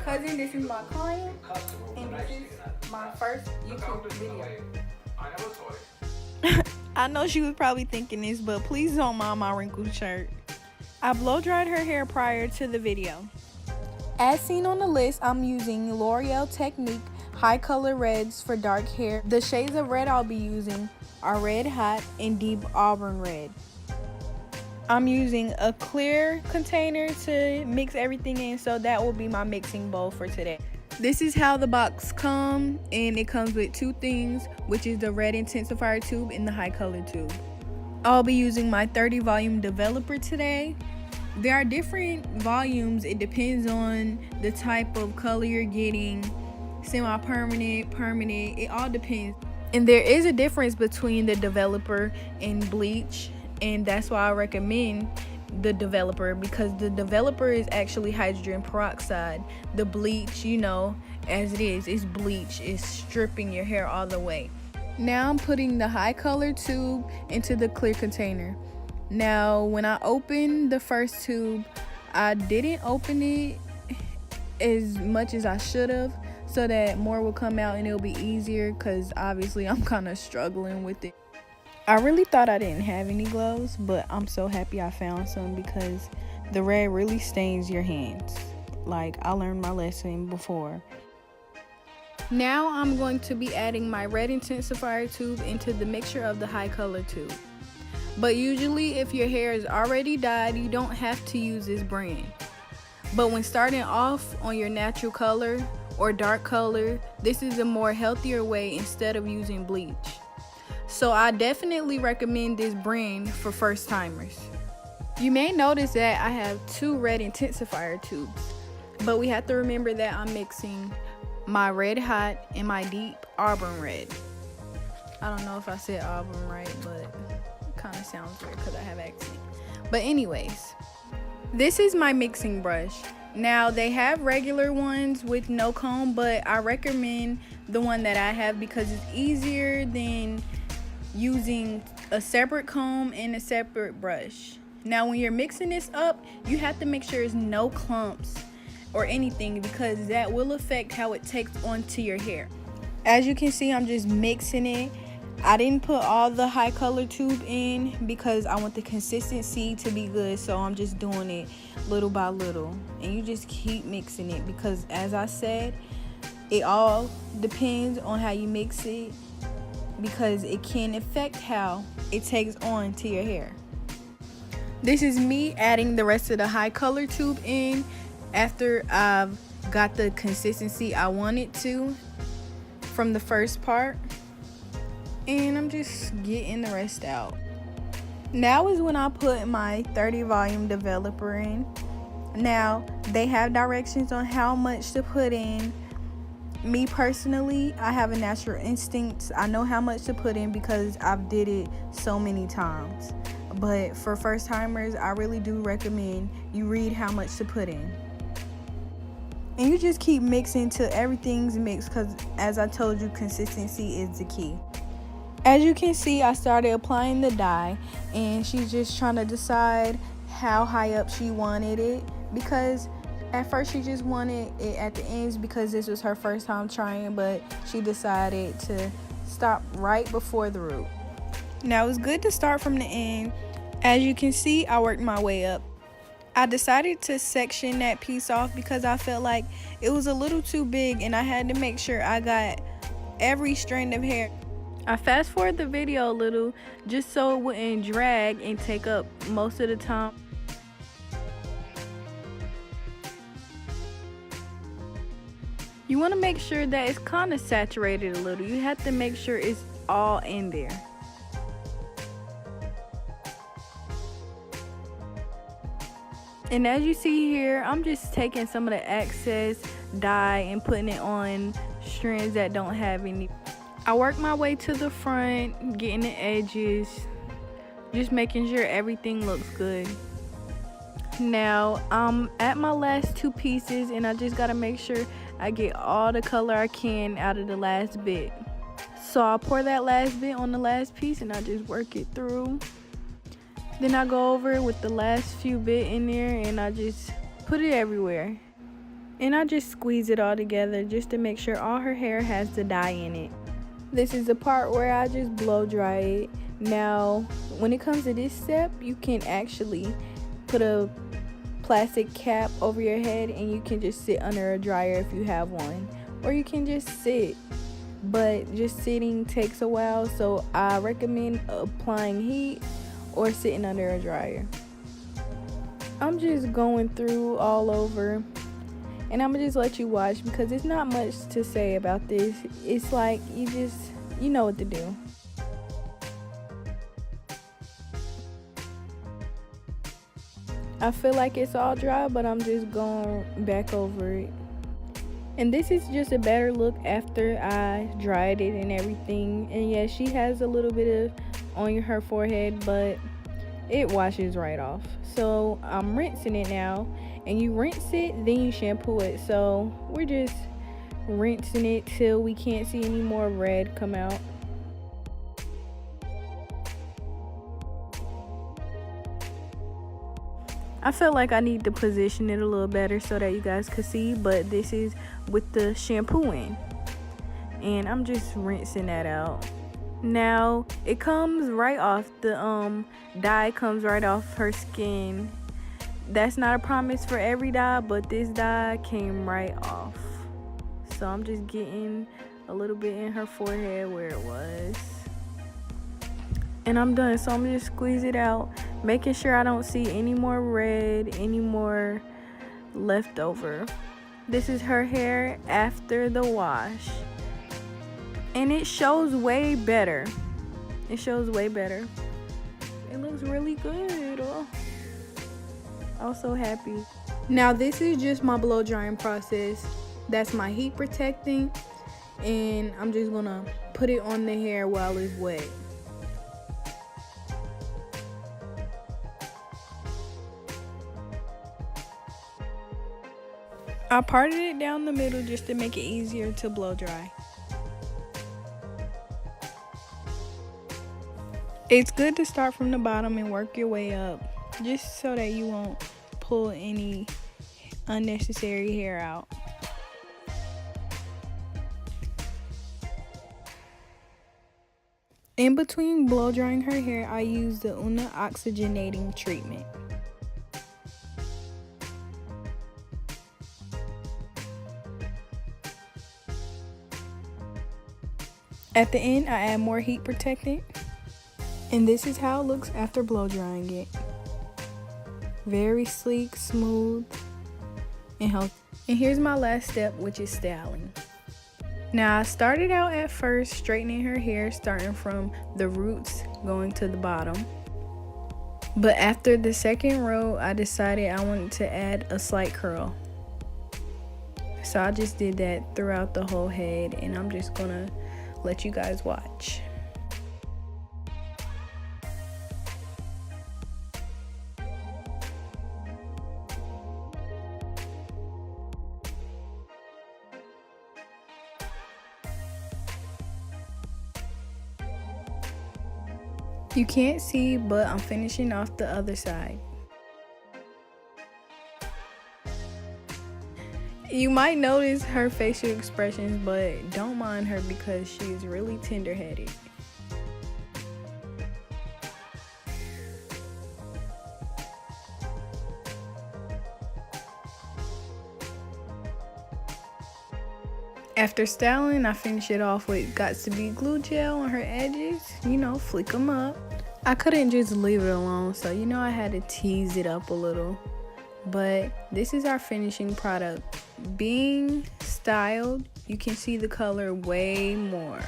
cousin, this is my client, and this is my first YouTube video. I know she was probably thinking this, but please don't mind my wrinkled shirt. I blow dried her hair prior to the video. As seen on the list, I'm using L'Oreal Technique High Color Reds for dark hair. The shades of red I'll be using are Red Hot and Deep Auburn Red. I'm using a clear container to mix everything in, so that will be my mixing bowl for today. This is how the box comes, and it comes with two things, which is the red intensifier tube and the high color tube. I'll be using my 30 volume developer today. There are different volumes. It depends on the type of color you're getting, semi-permanent, permanent, it all depends. And there is a difference between the developer and bleach, and that's why I recommend the developer, because the developer is actually hydrogen peroxide. The bleach, you know, as it is bleach. It's stripping your hair all the way. Now I'm putting the high color tube into the clear container. Now when I opened the first tube, I didn't open it as much as I should have, so that more will come out and it'll be easier, because obviously I'm kind of struggling with it. I really thought I didn't have any gloves, but I'm so happy I found some, because the red really stains your hands. Like, I learned my lesson before. Now I'm going to be adding my red intensifier tube into the mixture of the high color tube. But usually if your hair is already dyed, you don't have to use this brand. But when starting off on your natural color or dark color, this is a more healthier way instead of using bleach. So I definitely recommend this brand for first timers. You may notice that I have two red intensifier tubes, but we have to remember that I'm mixing my Red Hot and my Deep Auburn Red. I don't know if I said Auburn right, but it kind of sounds weird because I have accent. But anyways, this is my mixing brush. Now they have regular ones with no comb, but I recommend the one that I have because it's easier than using a separate comb and a separate brush. Now when you're mixing this up, you have to make sure there's no clumps or anything, because that will affect how it takes onto your hair. As you can see, I'm just mixing it. I didn't put all the high color tube in because I want the consistency to be good, so I'm just doing it little by little. And you just keep mixing it, because as I said, it all depends on how you mix it, because it can affect how it takes on to your hair. This is me adding the rest of the high color tube in after I've got the consistency I wanted to from the first part, and I'm just getting the rest out. Now is when I put my 30 volume developer in. Now they have directions on how much to put in. Me personally, I have a natural instinct. I know how much to put in because I've did it so many times. But for first timers, I really do recommend you read how much to put in. And you just keep mixing till everything's mixed, because as I told you, consistency is the key. As you can see, I started applying the dye, and she's just trying to decide how high up she wanted it, because at first she just wanted it at the ends because this was her first time trying, but she decided to stop right before the root. Now it's good to start from the end. As you can see, I worked my way up. I decided to section that piece off because I felt like it was a little too big, and I had to make sure I got every strand of hair. I fast forward the video a little just so it wouldn't drag and take up most of the time. You want to make sure that it's kind of saturated a little. You have to make sure it's all in there. And as you see here, I'm just taking some of the excess dye and putting it on strands that don't have any. I work my way to the front, getting the edges, just making sure everything looks good. Now I'm at my last two pieces, and I just gotta make sure I get all the color I can out of the last bit. So I'll pour that last bit on the last piece, and I just work it through. Then I go over it with the last few bit in there, and I just put it everywhere. And I just squeeze it all together just to make sure all her hair has the dye in it. This is the part where I just blow dry it. Now, when it comes to this step, you can actually put a plastic cap over your head and you can just sit under a dryer if you have one. Or you can just sit. But just sitting takes a while, so I recommend applying heat or sitting under a dryer. I'm just going through all over. And I'm gonna just let you watch because there's not much to say about this. It's like you know what to do. I feel like it's all dry, but I'm just going back over it. And this is just a better look after I dried it and everything. And yeah, she has a little bit of on her forehead, but it washes right off. So I'm rinsing it now. And you rinse it, then you shampoo it. So we're just rinsing it till we can't see any more red come out. I feel like I need to position it a little better so that you guys could see, but this is with the shampoo in. And I'm just rinsing that out. Now it comes right off, the dye comes right off her skin. That's not a promise for every dye, but this dye came right off. So I'm just getting a little bit in her forehead where it was. And I'm done, so I'm just squeeze it out, making sure I don't see any more red, any more left over. This is her hair after the wash. And it shows way better. It shows way better. It looks really good. Oh. I was so happy. Now this is just my blow drying process. That's my heat protecting, and I'm just gonna put it on the hair while it's wet. I parted it down the middle just to make it easier to blow dry. It's good to start from the bottom and work your way up, just so that you won't pull any unnecessary hair out. In between blow drying her hair, I use the oxygenating treatment. At the end, I add more heat protectant. And this is how it looks after blow drying it. Very sleek, smooth, and healthy. And here's my last step, which is styling. Now I started out at first straightening her hair, starting from the roots going to the bottom. But after the second row, I decided I wanted to add a slight curl. So I just did that throughout the whole head, and I'm just gonna let you guys watch. You can't see, but I'm finishing off the other side. You might notice her facial expressions, but don't mind her because she's really tender-headed. After styling, I finish it off with Got2b glue gel on her edges. You know, flick them up. I couldn't just leave it alone, so you know I had to tease it up a little. But this is our finishing product. Being styled, you can see the color way more.